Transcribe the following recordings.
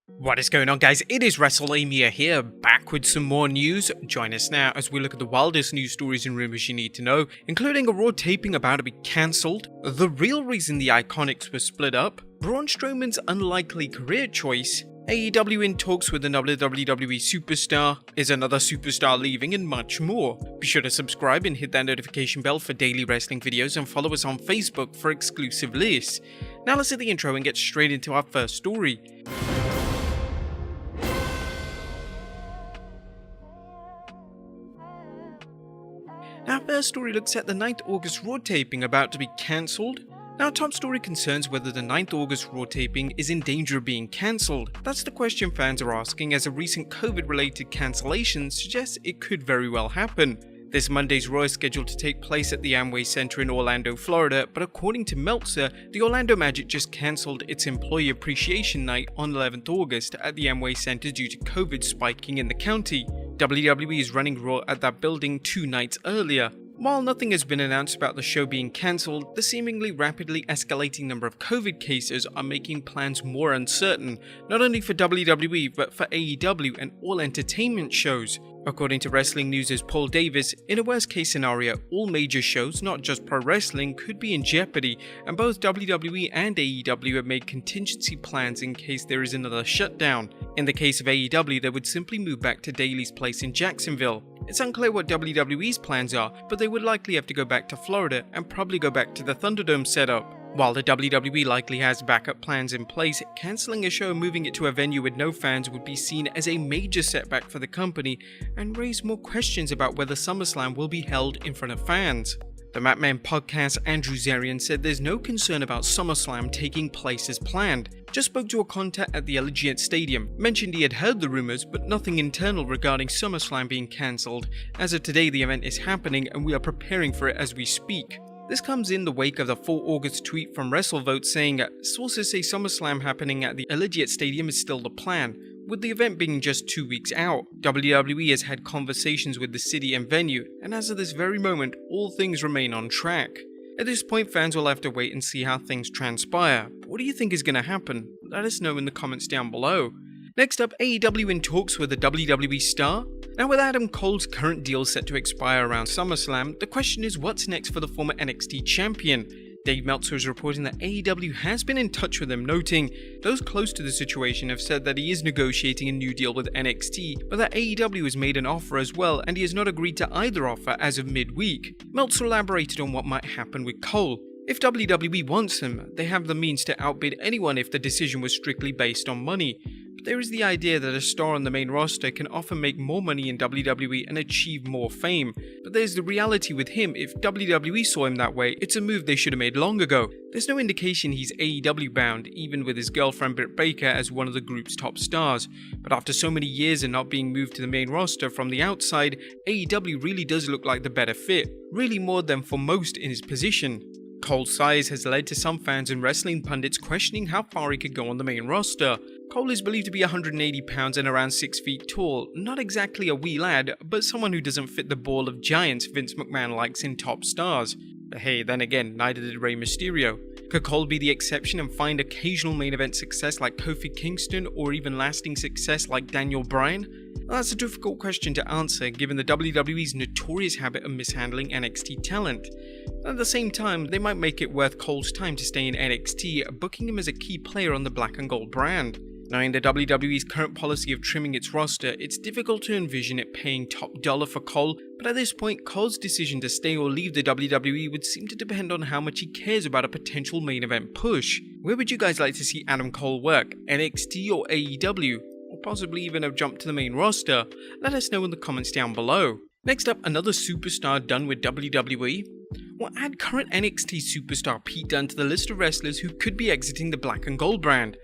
What is going on, guys? It is Wrestlelamia here, back with some more news. Join us now as we look at the wildest news stories and rumors you need to know, including a Raw taping about to be cancelled, the real reason the IIconics were split up, Braun Strowman's unlikely career choice, AEW in talks with another WWE superstar, is another superstar leaving, and much more. Be sure to subscribe and hit that notification bell for daily wrestling videos, and follow us on Facebook for exclusive lists. Now let's hit the intro and get straight into our first story. Our first story looks at the 9th August Raw taping about to be cancelled. Now, top story concerns whether the 9th August Raw taping is in danger of being cancelled. That's the question fans are asking, as a recent COVID-related cancellation suggests it could very well happen. This Monday's Raw is scheduled to take place at the Amway Center in Orlando, Florida, but according to Meltzer, the Orlando Magic just cancelled its Employee Appreciation Night on 11th August at the Amway Center due to COVID spiking in the county. WWE is running Raw at that building 2 nights earlier. While nothing has been announced about the show being cancelled, the seemingly rapidly escalating number of COVID cases are making plans more uncertain, not only for WWE but for AEW and all entertainment shows. According to Wrestling News' Paul Davis, in a worst case scenario, all major shows, not just pro wrestling, could be in jeopardy, and both WWE and AEW have made contingency plans in case there is another shutdown. In the case of AEW, they would simply move back to Daly's place in Jacksonville. It's unclear what WWE's plans are, but they would likely have to go back to Florida and probably go back to the Thunderdome setup. While the WWE likely has backup plans in place, cancelling a show and moving it to a venue with no fans would be seen as a major setback for the company and raise more questions about whether SummerSlam will be held in front of fans. The Matman podcast Andrew Zarian said there's no concern about SummerSlam taking place as planned. Just spoke to a contact at the Allegiant Stadium, mentioned he had heard the rumors but nothing internal regarding SummerSlam being cancelled. As of today, the event is happening and we are preparing for it as we speak. This comes in the wake of the 4 August tweet from WrestleVote saying, sources say SummerSlam happening at the Allegiant Stadium is still the plan, with the event being just 2 weeks out. WWE has had conversations with the city and venue, and as of this very moment, all things remain on track. At this point, fans will have to wait and see how things transpire. But what do you think is going to happen? Let us know in the comments down below. Next up, AEW in talks with a WWE star. Now, with Adam Cole's current deal set to expire around SummerSlam, the question is what's next for the former NXT champion? Dave Meltzer is reporting that AEW has been in touch with him, noting those close to the situation have said that he is negotiating a new deal with NXT, but that AEW has made an offer as well, and he has not agreed to either offer as of midweek. Meltzer elaborated on what might happen with Cole. If WWE wants him, they have the means to outbid anyone if the decision was strictly based on money. But there is the idea that a star on the main roster can often make more money in WWE and achieve more fame. But there's the reality with him, if WWE saw him that way, it's a move they should have made long ago. There's no indication he's AEW bound, even with his girlfriend Britt Baker as one of the group's top stars. But after so many years and not being moved to the main roster from the outside, AEW really does look like the better fit, really more than for most in his position. Cole's size has led to some fans and wrestling pundits questioning how far he could go on the main roster. Cole is believed to be 180 pounds and around 6 feet tall, not exactly a wee lad, but someone who doesn't fit the ball of giants Vince McMahon likes in top stars. But hey, then again, neither did Rey Mysterio. Could Cole be the exception and find occasional main event success like Kofi Kingston, or even lasting success like Daniel Bryan? Well, that's a difficult question to answer given the WWE's notorious habit of mishandling NXT talent. At the same time, they might make it worth Cole's time to stay in NXT, booking him as a key player on the black and gold brand. Knowing the WWE's current policy of trimming its roster, it's difficult to envision it paying top dollar for Cole, but at this point, Cole's decision to stay or leave the WWE would seem to depend on how much he cares about a potential main event push. Where would you guys like to see Adam Cole work, NXT or AEW? Or possibly even have jumped to the main roster? Let us know in the comments down below. Next up, another superstar done with WWE. We'll add current NXT superstar Pete Dunne to the list of wrestlers who could be exiting the black and gold brand.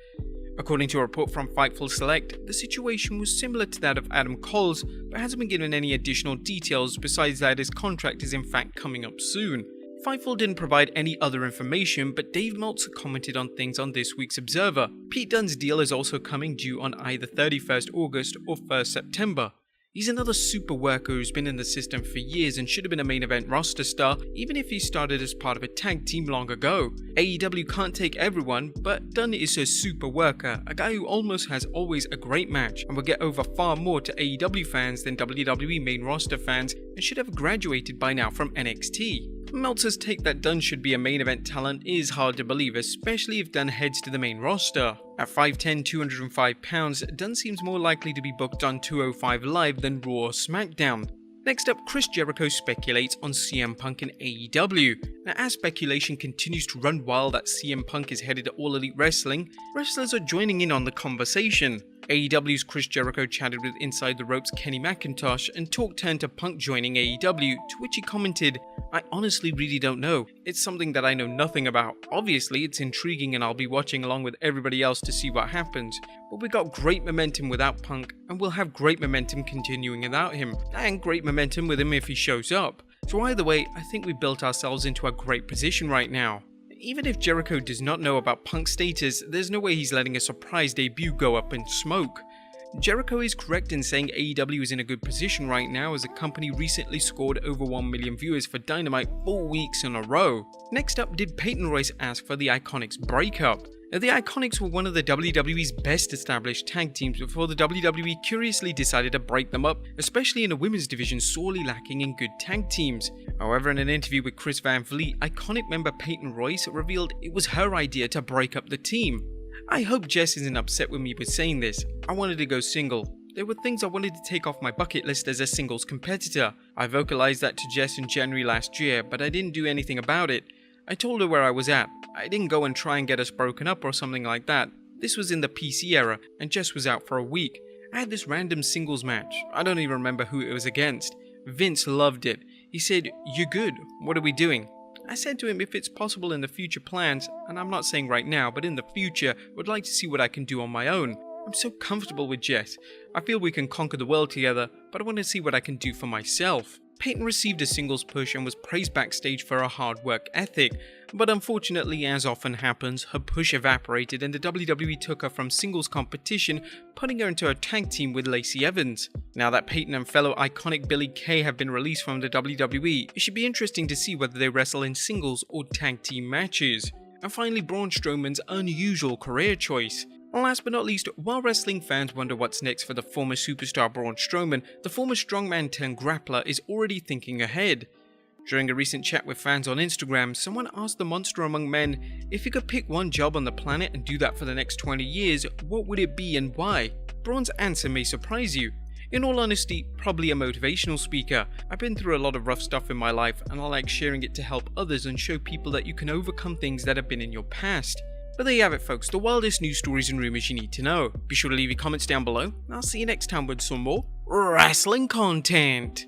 According to a report from Fightful Select, the situation was similar to that of Adam Cole's, but hasn't been given any additional details besides that his contract is in fact coming up soon. Fightful didn't provide any other information, but Dave Meltzer commented on things on this week's Observer. Pete Dunne's deal is also coming due on either 31st August or 1st September. He's another super worker who's been in the system for years and should have been a main event roster star even if he started as part of a tag team long ago. AEW can't take everyone, but Dunn is a super worker, a guy who almost has always a great match and will get over far more to AEW fans than WWE main roster fans and should have graduated by now from NXT. Meltzer's take that Dunn should be a main event talent is hard to believe, especially if Dunn heads to the main roster. At 5'10", 205 pounds, Dunn seems more likely to be booked on 205 Live than Raw or SmackDown. Next up, Chris Jericho speculates on CM Punk and AEW. Now, as speculation continues to run wild that CM Punk is headed to All Elite Wrestling, wrestlers are joining in on the conversation. AEW's Chris Jericho chatted with Inside the Ropes' Kenny McIntosh and talk turned to Punk joining AEW, to which he commented, "I honestly really don't know. It's something that I know nothing about. Obviously, it's intriguing and I'll be watching along with everybody else to see what happens. But we got great momentum without Punk and we'll have great momentum continuing without him, and great momentum with him if he shows up. So either way, I think we built ourselves into a great position right now." Even if Jericho does not know about Punk's status, there's no way he's letting a surprise debut go up in smoke. Jericho is correct in saying AEW is in a good position right now, as the company recently scored over 1 million viewers for Dynamite 4 weeks in a row. Next up, did Peyton and Royce ask for the IIconics breakup? Now, the IIconics were one of the WWE's best established tag teams before the WWE curiously decided to break them up, especially in a women's division sorely lacking in good tag teams. However, in an interview with Chris Van Vliet, IIconic member Peyton Royce revealed it was her idea to break up the team. "I hope Jess isn't upset with me for saying this. I wanted to go single. There were things I wanted to take off my bucket list as a singles competitor. I vocalized that to Jess in January last year, but I didn't do anything about it. I told her where I was at. I didn't go and try and get us broken up or something like that. This was in the PC era, and Jess was out for a week. I had this random singles match. I don't even remember who it was against. Vince loved it. He said, 'You're good. What are we doing?' I said to him if it's possible in the future plans, and I'm not saying right now, but in the future, would like to see what I can do on my own. I'm so comfortable with Jess. I feel we can conquer the world together, but I want to see what I can do for myself." Peyton received a singles push and was praised backstage for her hard work ethic, but unfortunately, as often happens, her push evaporated and the WWE took her from singles competition, putting her into a tag team with Lacey Evans. Now that Peyton and fellow IIconic Billie Kay have been released from the WWE, it should be interesting to see whether they wrestle in singles or tag team matches. And finally, Braun Strowman's unusual career choice. Last but not least, while wrestling fans wonder what's next for the former superstar Braun Strowman, the former strongman turned grappler is already thinking ahead. During a recent chat with fans on Instagram, someone asked the monster among men, if he could pick one job on the planet and do that for the next 20 years, what would it be and why? Braun's answer may surprise you. In all honesty, probably a motivational speaker. I've been through a lot of rough stuff in my life and I like sharing it to help others and show people that you can overcome things that have been in your past. But there you have it folks, the wildest news stories and rumors you need to know. Be sure to leave your comments down below, and I'll see you next time with some more wrestling content.